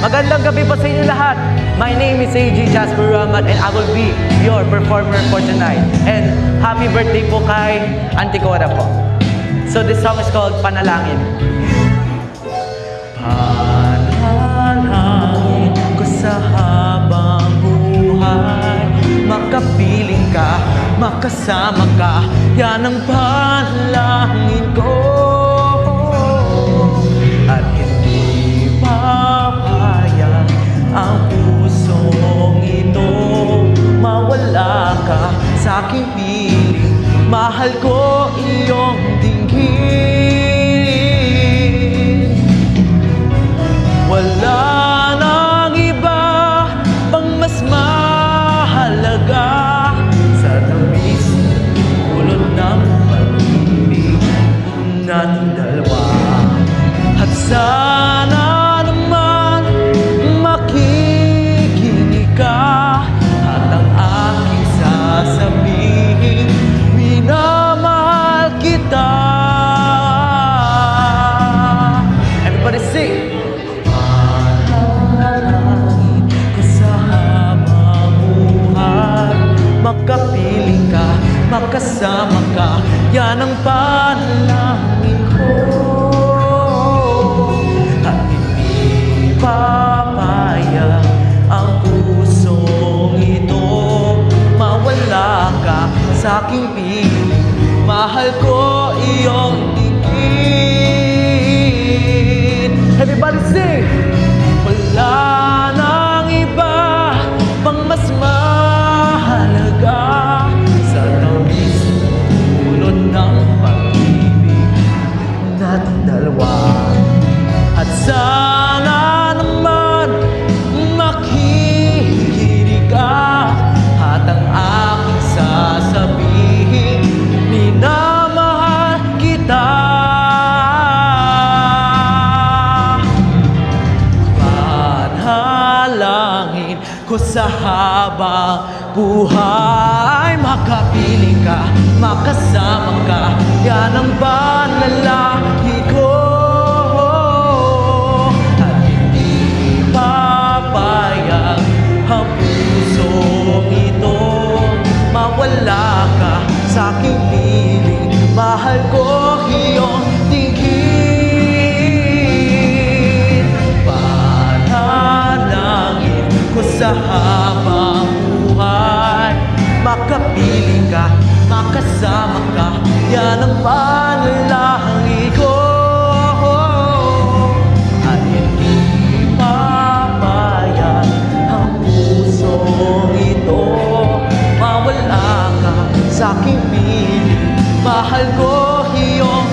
Magandang gabi po sa inyo lahat. My name is AJ Jasper Rahmat and I will be your performer for tonight. And happy birthday po kay Auntie Cora po. So this song is called Panalangin. Panalangin ko sa habang buhay, makapiling ka, makasama ka, yan ang panalangin ko. At hindi papayag ang pusong ito, mawala ka sa aking piling, mahal ko iyong dinggin. Wala nang iba pang mas mahalaga sa tamis ulot ng pag-ibig nating dalawa. At sana naman makikinig ka at ang aking sasabihin, minamahal kita. Everybody sing! Panalangin ko sa habang buhay, makapiling ka, makasama ka, yan ang panalangin ko. Papayag ang pusong ito, mawala ka sa aking piling, mahal ko iyong dinggin. Everybody sing! Wala nang iba pang mas mahalaga sa tamis ulot ng pag-ibig nating dalawa. At sana naman makikinig ka at ang aking sasabihin, minamahal kita. Panalangin ko sa habang buhay, makapiling ka, makasama ka, yan ang panalangin ko. Mawala ka sa aking piling, mahal ko iyong dinggin. Panalangin ko sa habang buhay, makapiling ka, makasama ka, yan ang panalangin ko. At hindi papayag ang pusong ito, mawala ka sa aking piling, mahal ko iyong